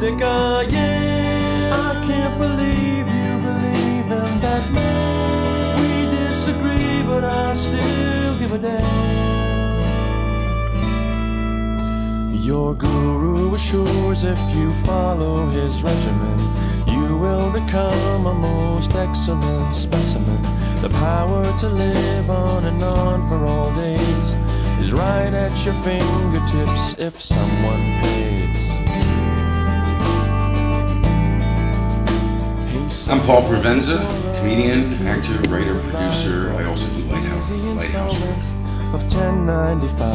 think I am. I can't believe you believe in that man. We disagree, but I still give a damn. Your guru assures if you follow his regimen, you will become a most excellent specimen. The power to live on and on for all days is right at your fingertips if someone pays. I'm Paul Provenza, comedian, actor, writer, producer. I also do lighthouse work. Of 1095.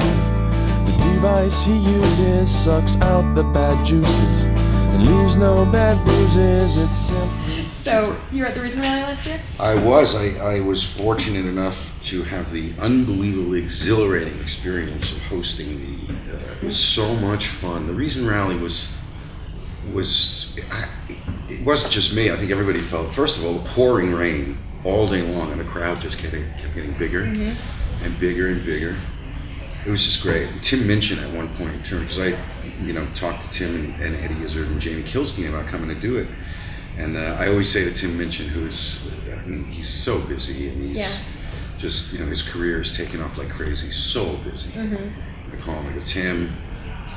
The device he uses sucks out the bad juices and leaves no bad bruises. It's simply... So, you were at the Reason Rally last year? I was fortunate enough to have the unbelievably exhilarating experience of hosting it was so much fun. The Reason Rally it wasn't just me. I think everybody felt, first of all, the pouring rain all day long, and the crowd just kept getting bigger and bigger and bigger. It was just great. Tim Minchin at one point, because I talked to Tim and Eddie Izzard and Jamie Kilstein about coming to do it. And I always say to Tim Minchin, he's so busy, and he's just, his career is taking off like crazy. He's so busy. I call him, I go, Tim,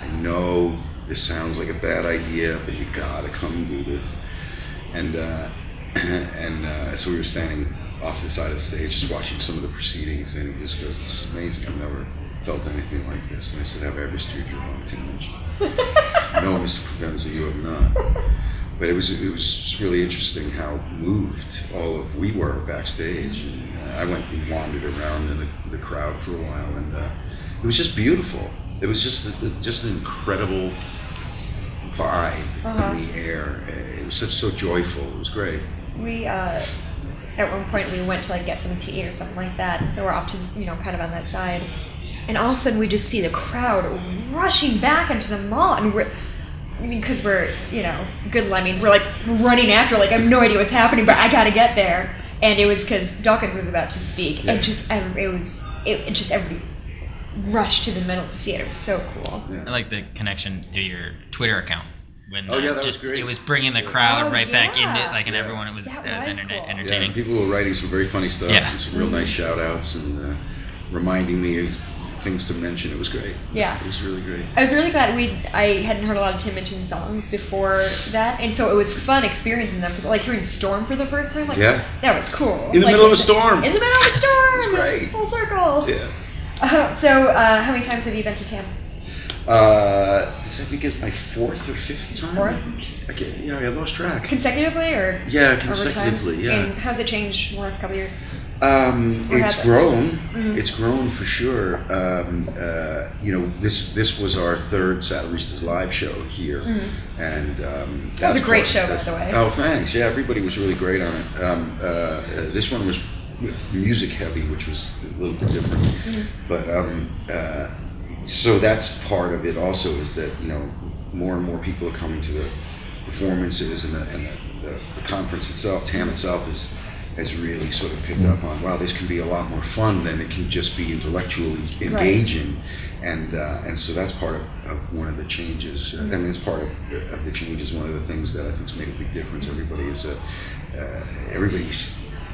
I know this sounds like a bad idea, but you gotta come and do this. And so we were standing off the side of the stage just watching some of the proceedings, and he just goes, "This is amazing, I've never felt anything like this." And I said, "Have I ever steered you wrong, Tim Minchin?" "No, Mr. Provenza, you have not." But it was really interesting how moved we were backstage. And I went and wandered around in the crowd for a while, and it was just beautiful. It was just an incredible vibe in the air. It was so joyful. It was great. We at one point we went to get some tea or something like that, so we're off to kind of on that side, and all of a sudden we just see the crowd rushing back into the mall, and because we're good lemmings, we're running after, I have no idea what's happening, but I gotta get there. And it was because Dawkins was about to speak, and just everybody rushed to the middle to see it. It was so cool. I like the connection to your Twitter account. When that was great. It was bringing the crowd back into it, and everyone, it was entertaining. Yeah, people were writing some very funny stuff, and some real nice shout outs, and reminding me of things to mention. It was great. Yeah. It was really great. I was really glad I hadn't heard a lot of Tim Minchin songs before that, and so it was fun experiencing them. Hearing Storm for the first time, that was cool. In the middle of a storm. In the middle of a storm! It was great. Full circle. Yeah. So, how many times have you been to TAM? This I think is my fourth or fifth time. Fourth? I lost track. Consecutively, or consecutively, over time? And how's it changed in the last couple of years? It's grown. It's grown for sure. This was our third Satiristas live show here, and that was a great show, by the way. Oh, thanks. Yeah, everybody was really great on it. This one was music heavy, which was a little bit different, but so that's part of it. Also, is that more and more people are coming to the performances, and the conference itself, TAM itself, has really sort of picked up on, wow, this can be a lot more fun than it can just be intellectually engaging, and so that's part of one of the changes, and it's part of the changes. One of the things that I think's made a big difference. Everybody's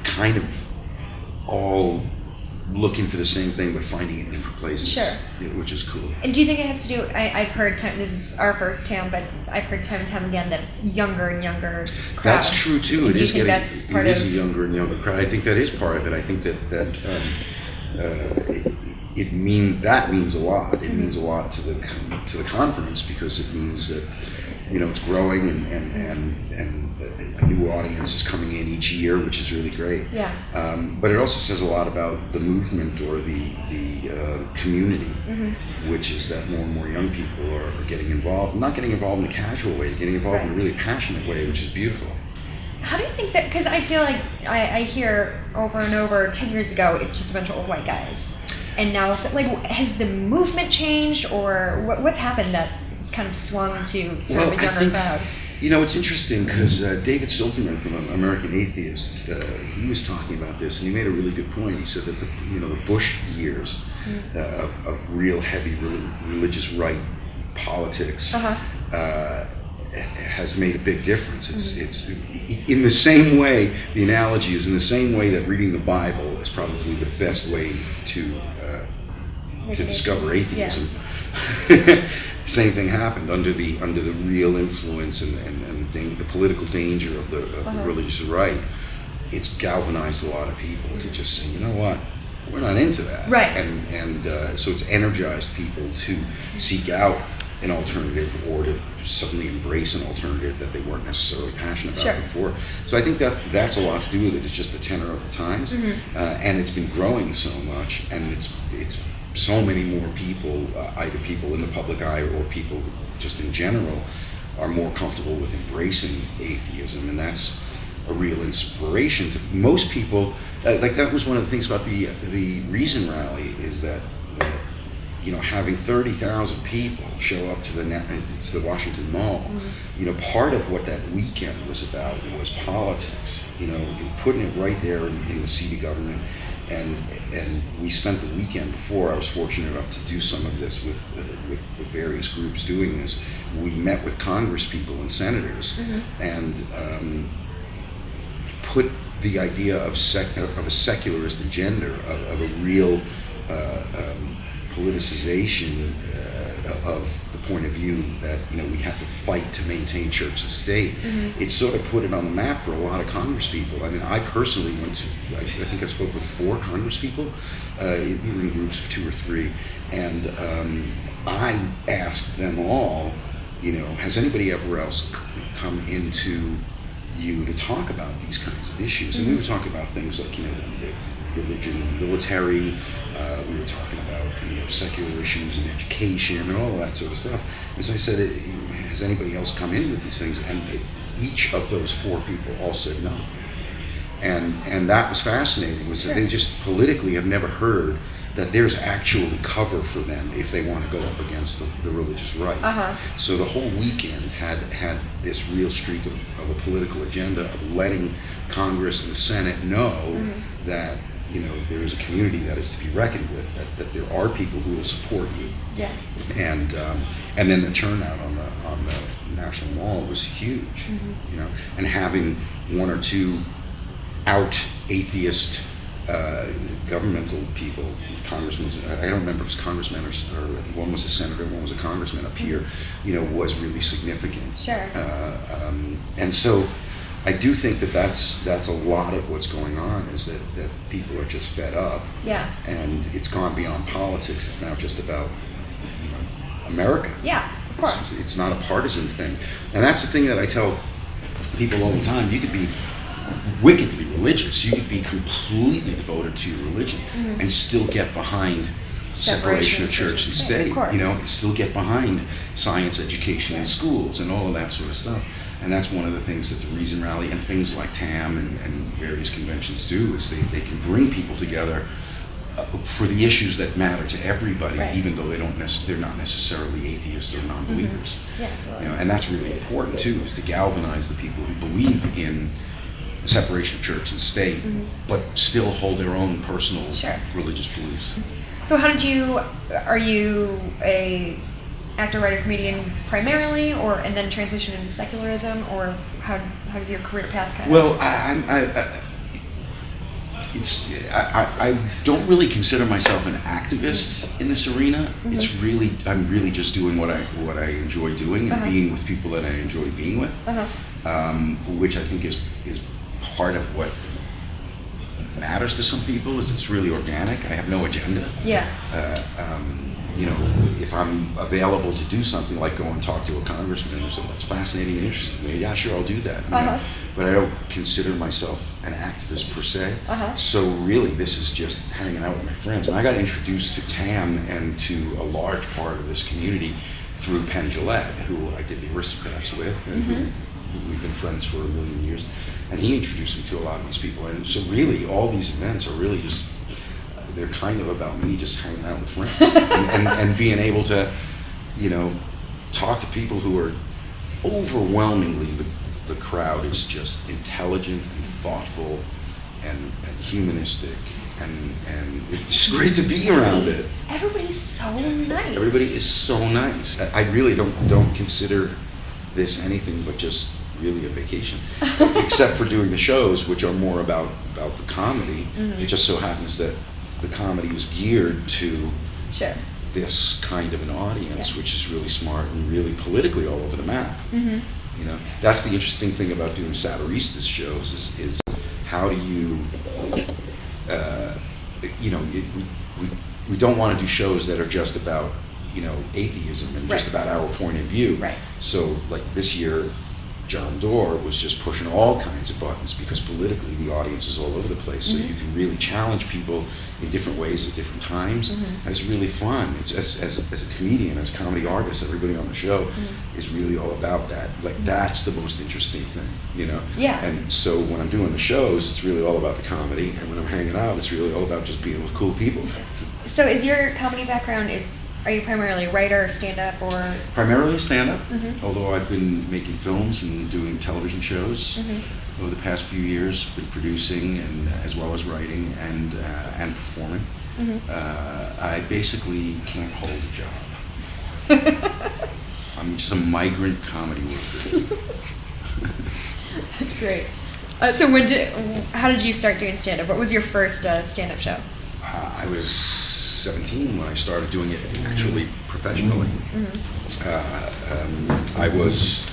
kind of all looking for the same thing, but finding it in different places, which is cool. And do you think it has to do? I've heard this is our first TAM, but I've heard time and time again that it's younger and younger crowd. That's true too. And it is a younger and younger crowd. I think that is part of it. I think that that means a lot. It means a lot to the conference, because it means that it's growing, and a new audience is coming in each year, which is really great. Yeah. But it also says a lot about the movement or the community, which is that more and more young people are getting involved, not getting involved in a casual way, getting involved in a really passionate way, which is beautiful. How do you think that, because I feel like I hear over and over, 10 years ago, it's just a bunch of old white guys. And now, has the movement changed, or what's happened that it's kind of swung to sort of a younger crowd? It's interesting, because David Silverman from American Atheists, he was talking about this, and he made a really good point. He said that the Bush years of real heavy religious right politics has made a big difference. It's in the same way. The analogy is in the same way that reading the Bible is probably the best way to discover atheism. Yeah. Same thing happened under the real influence and the political danger of the religious right. It's galvanized a lot of people to just say, you know what, we're not into that. Right. And so it's energized people to seek out an alternative or to suddenly embrace an alternative that they weren't necessarily passionate about before. So I think that's a lot to do with it. It's just the tenor of the times, and it's been growing so much, and it's so many more people, either people in the public eye or people just in general, are more comfortable with embracing atheism, and that's a real inspiration to most people. Like that was one of the things about the Reason Rally is that having 30,000 people show up to the Washington Mall, part of what that weekend was about was politics. Putting it right there in the seat of government. And we spent the weekend before. I was fortunate enough to do some of this with the various groups doing this. We met with Congress people and senators and put the idea of a secularist agenda, of a real politicization of the point of view that we have to fight to maintain church and state. It sort of put it on the map for a lot of Congress people. I mean, I personally went to, I think I spoke with 4 Congress people, in groups of 2 or 3, and I asked them all, has anybody ever else come into you to talk about these kinds of issues? And we were talking about things like, the religion and the military. We were talking about secular issues and education and all of that sort of stuff. And so I said, has anybody else come in with these things? And each of those 4 people all said no. And that was fascinating, was that they just politically have never heard that there's actually cover for them if they want to go up against the religious right. So the whole weekend had this real streak of a political agenda of letting Congress and the Senate know that there is a community that is to be reckoned with, that there are people who will support you. Yeah. And then the turnout on the National Mall was huge. And having 1 or 2 out atheist governmental people, congressmen, I don't remember if it was congressmen or one was a senator, one was a congressman up here, was really significant. Sure. And so I do think that's a lot of what's going on, is that people are just fed up. Yeah. And it's gone beyond politics. It's now just about America. Yeah, of course. It's not a partisan thing. And that's the thing that I tell people all the time. You could be wickedly religious. You could be completely devoted to your religion and still get behind separation of church and state. Still get behind science education in schools and all of that sort of stuff. And that's one of the things that the Reason Rally and things like TAM and various conventions do, is they can bring people together for the issues that matter to everybody, even though they're not necessarily atheists or non-believers. Yeah, absolutely. And that's really important too, is to galvanize the people who believe in the separation of church and state, but still hold their own personal religious beliefs. So are you a actor, writer, comedian primarily, and then transition into secularism, or how does your career path kind of? Well, I don't really consider myself an activist in this arena. I'm really just doing what I enjoy doing and being with people that I enjoy being with, which I think is part of what matters to some people. Is it's really organic. I have no agenda. Yeah. If I'm available to do something like go and talk to a congressman or something that's fascinating and interesting to me, yeah, sure, I'll do that. But I don't consider myself an activist per se. So really, this is just hanging out with my friends. And I got introduced to TAM and to a large part of this community through Penn Jillette, who I did the Aristocrats with, and who we've been friends for a million years. And he introduced me to a lot of these people. And so really, all these events are really just, they're kind of about me just hanging out with friends and being able to, talk to people who are overwhelmingly, the crowd is just intelligent and thoughtful and humanistic, and it's great to be around it. Everybody's so nice. Everybody is so nice. I really don't consider this anything but just really a vacation, except for doing the shows, which are more about the comedy. It just so happens that the comedy was geared to Sure. this kind of an audience, Yeah. which is really smart and really politically all over the map. You know, that's the interesting thing about doing Satiristas shows is how do you, you know, we don't want to do shows that are just about, you know, atheism and just Right. about our point of view. Right. So, like this year, John Doerr was just pushing all kinds of buttons because politically the audience is all over the place. So you can really challenge people in different ways at different times. And it's really fun. It's as a comedian, as a comedy artist, everybody on the show is really all about that. Like that's the most interesting thing, you know? Yeah. And so when I'm doing the shows, it's really all about the comedy. And when I'm hanging out, it's really all about just being with cool people. So is your comedy background, are you primarily a writer or stand-up or? Primarily stand-up, although I've been making films and doing television shows over the past few years, been producing and as well as writing and performing. I basically can't hold a job. I'm just a migrant comedy worker. That's great. So how did you start doing stand-up? What was your first stand-up show? I was 17 when I started doing it actually professionally. I was,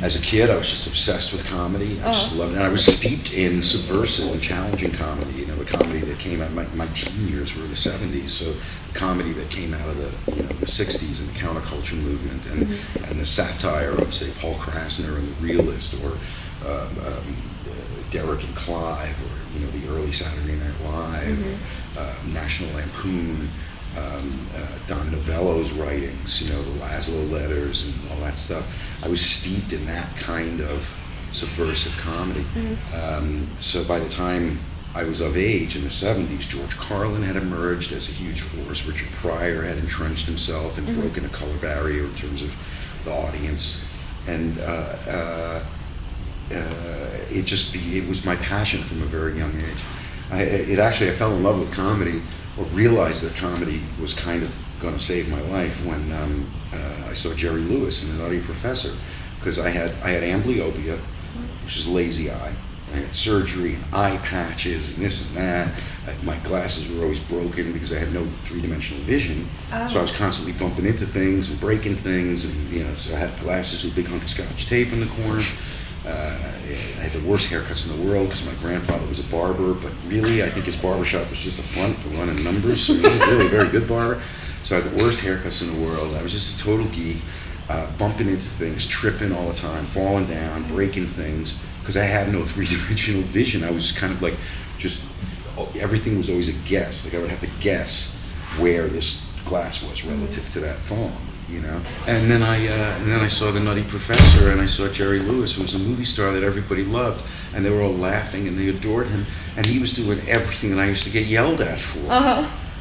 as a kid, I was just obsessed with comedy. I just loved it. And I was steeped in subversive and challenging comedy, you know, the comedy that came out, my teen years were in the 70s, so the comedy that came out of the, you know, the 60s and the counterculture movement and the satire of, say, Paul Krasner and the Realist or Derek and Clive or, you know, the early Saturday Night Live, National Lampoon, Don Novello's writings, you know, the Laszlo letters and all that stuff. I was steeped in that kind of subversive comedy. So by the time I was of age in the 70s, George Carlin had emerged as a huge force. Richard Pryor had entrenched himself and broken a color barrier in terms of the audience. And it was my passion from a very young age. I fell in love with comedy, or realized that comedy was kind of going to save my life when I saw Jerry Lewis in The Nutty Professor, because I had amblyopia, which is lazy eye. I had surgery and eye patches and this and that. My glasses were always broken because I had no three-dimensional vision. So I was constantly bumping into things and breaking things, and you know, so I had glasses with a big hunk of Scotch tape in the corner. I had the worst haircuts in the world because my grandfather was a barber, but really I think his barbershop was just a front for running numbers, so he wasn't really a very good barber. So I had the worst haircuts in the world. I was just a total geek, bumping into things, tripping all the time, falling down, breaking things, because I had no three-dimensional vision. I was kind of like, just, everything was always a guess. Like I would have to guess where this glass was relative to that phone. You know, and then I saw The Nutty Professor, and I saw Jerry Lewis, who was a movie star that everybody loved, and they were all laughing and they adored him, and he was doing everything that I used to get yelled at for.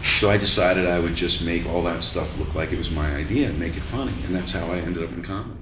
So I decided I would just make all that stuff look like it was my idea and make it funny, and that's how I ended up in comedy.